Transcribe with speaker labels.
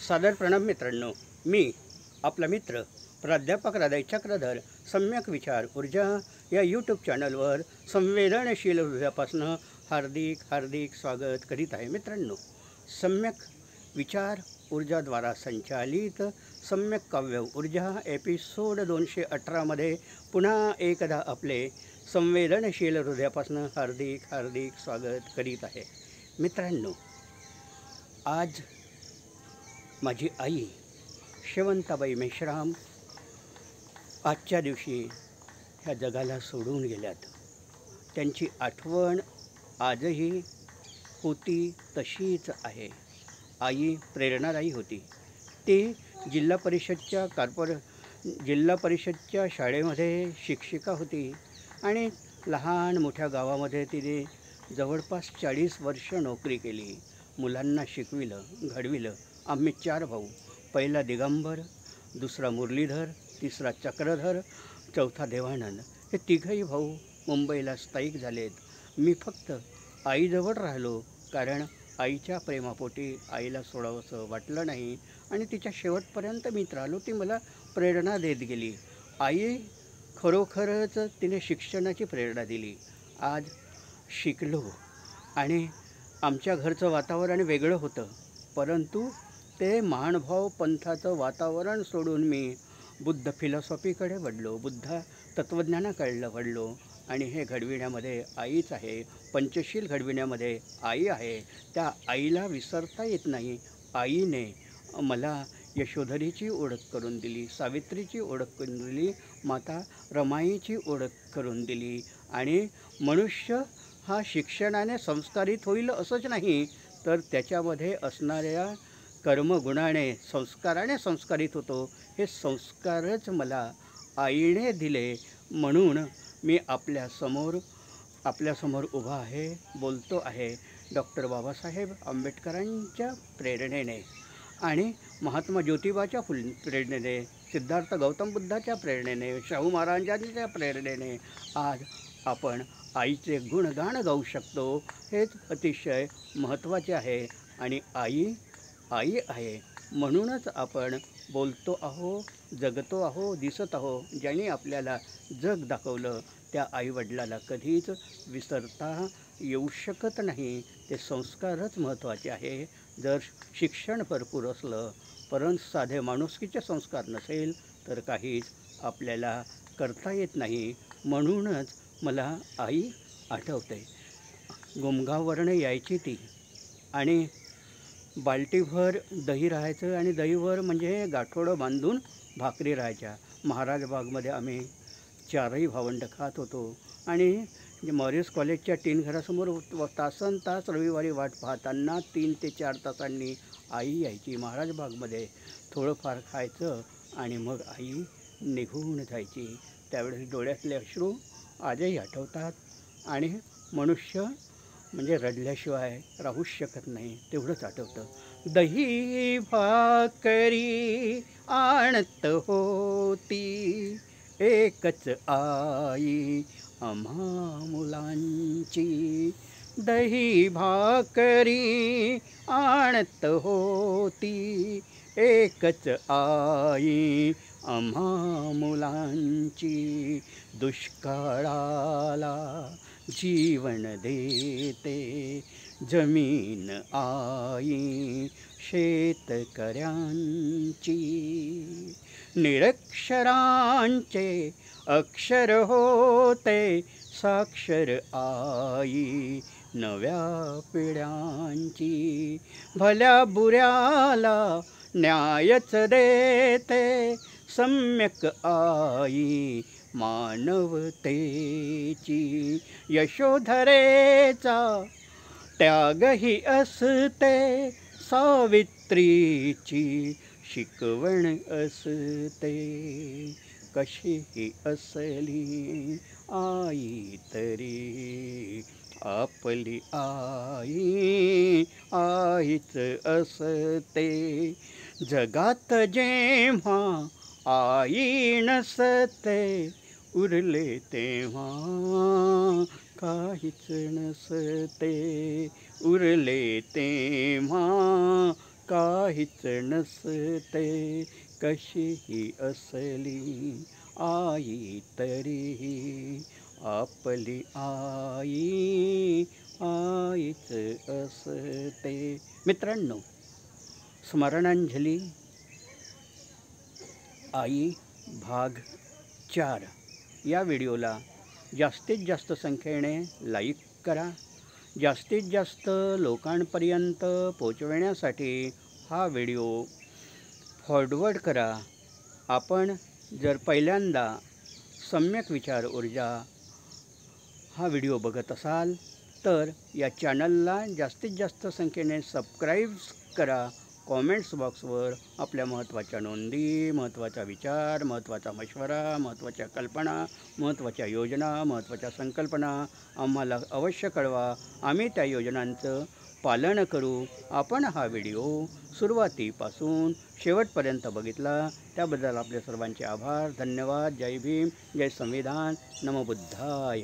Speaker 1: सादर प्रणाम मित्रांनो, मी आपला मित्र प्राध्यापक हृदय चक्रधर सम्यक विचार ऊर्जा या यूट्यूब चॅनलवर संवेदनशील हृदयापासून हार्दिक हार्दिक स्वागत करीत आहे. मित्रांनो, सम्यक विचार ऊर्जाद्वारा संचालित सम्यक काव्य ऊर्जा एपिसोड 218मध्ये पुन्हा एकदा आपले संवेदनशील हृदयापासून हार्दिक हार्दिक स्वागत करीत आहे. मित्रांनो, आज माझी आई शेवंताबाई मेश्राम आजच्या दिवशी ह्या जगाला सोडून गेल्यात. त्यांची आठवण आजही होती तशीच आहे. आई प्रेरणादायी होती. ती जिल्हा परिषदच्या शाळेमध्ये शिक्षिका होती आणि लहान मोठ्या गावामध्ये तिने जवळपास 40 वर्ष नोकरी केली. मुलांना शिकविलं, घडविलं. आम्ही 4 भाऊ, पहिला दिगंबर, दुसरा मुरलीधर, तिसरा चक्रधर, चौथा देवानंद. हे तिघही भाऊ मुंबईला स्थायिक झालेत. मी फक्त आईजवळ राहिलो, कारण आईच्या प्रेमापोटी आईला सोडावंसं वाटलं नाही आणि तिच्या शेवटपर्यंत मी राहिलो. ती मला प्रेरणा देत गेली. आई खरोखरच तिने शिक्षणाची प्रेरणा दिली. आज शिकलो आणि आमच्या घरचं वातावरण वेगळं होतं, परंतु ते महानुभाव पंथाचं वातावरण सोडून मी बुद्ध फिलॉसॉफीकडे वळलो, बुद्ध तत्त्वज्ञानाकडे वळलो आणि हे घडविण्यामध्ये आईच आहे. पंचशील घडविण्यामध्ये आई आहे. त्या आईला विसरता येत नाही. आईने मला यशोधरीची ओळख करून दिली, सावित्रीची ओळख करून दिली, माता रमाईची ओळख करून दिली. आणि मनुष्य हा शिक्षणाने संस्कारित होईल असंच नाही, तर त्याच्यामध्ये असणाऱ्या कर्मगुणाने संस्काराने संस्कारित होतो. हे संस्कारच मला आईने दिले. म्हणून मी आपल्यासमोर उभा आहे, बोलतो आहे. डॉक्टर बाबासाहेब आंबेडकरांच्या प्रेरणेने आणि महात्मा ज्योतिबाच्या प्रेरणेने, सिद्धार्थ गौतम बुद्धाच्या प्रेरणेने, शाहू महाराजांच्या प्रेरणेने आज आपण आईचे गुणगान गाऊ शकतो. हेच अतिशय महत्त्वाचे आहे. आणि आई आहे म्हणूनच आपण बोलतो आहो, जगतो आहो, दिसत आहो. ज्यांनी आपल्याला जग दाखवलं त्या आईवडिलाला कधीच विसरता येऊ शकत नाही. ते संस्कारच महत्त्वाचे आहे. जर शिक्षण भरपूर असलं परंतु साधे माणुसकीचे संस्कार नसेल तर काहीच आपल्याला करता येत नाही. म्हणूनच मला आई आठवते. गुमगाववरनं यायची ती आणि बाल्टीभर दही राहायचं आणि दहीवर म्हणजे गाठोडं बांधून भाकरी राहायच्या. महाराज बागमध्ये आम्ही 4ही भावंडं खात होतो आणि मॉरिस कॉलेजच्या टीन घरासमोर तासन तास रविवारी वाट पाहताना 3 ते 4 तासांनी आई यायची. महाराज बागमध्ये थोडंफार खायचं आणि मग आई निघून जायची. त्यावेळेस डोळ्यातले अश्रू आजही आठवतात. आणि मनुष्य म्हणजे रडल्याशिवाय राहूच शकत नाही, तेवढंच आठवतं. दही भाकरी आणत होती एकच आई आम्हा मुलांची. दही भाकरी आणत होती एकच आई आम्हा मुलांची. दुष्काळाला जीवन देते जमीन आई शेतकऱ्यांची. निरक्षरांचे अक्षर होते साक्षर आई नव्या पिढ्यांची. भल्या बुऱ्याला न्यायच देते सम्यक आई मानवतेची. यशोधरेचा त्यागही असते सावित्रीची शिकवण असते. कशीही असली आई तरी आपली आई आईच असते. जगात जेव्हा आई नसते उरले तेव्हा काहीच नसते, उरले तेव्हा काहीच नसते कशीही असली आई तरीही आपली आई आईच असते. मित्रांनो, स्मरणांजली आई भाग 4 या व्हिडिओला जास्तीत जास्त संख्येने लाईक करा. जास्तीत जास्त लोकांपर्यंत पोचवण्यासाठी हा व्हिडिओ फॉरवर्ड करा. आपण जर पहिल्यांदा सम्यक विचार ऊर्जा हा व्हिडिओ बघत असाल तर या चॅनलला जास्तीत जास्त संख्येने सबस्क्राईब करा. कॉमेंट्स बॉक्सवर आपल्या महत्त्वाच्या नोंदी, महत्त्वाचा विचार, महत्त्वाचा मशवरा, महत्त्वाच्या कल्पना, महत्त्वाच्या योजना, महत्त्वाच्या संकल्पना आम्हाला अवश्य कळवा. आम्ही त्या योजनांचं पालन करू. आपण हा व्हिडिओ सुरुवातीपासून शेवटपर्यंत बघितला त्याबद्दल आपले सर्वांचे आभार. धन्यवाद. जय भीम, जय संविधान, नमो बुद्धाय.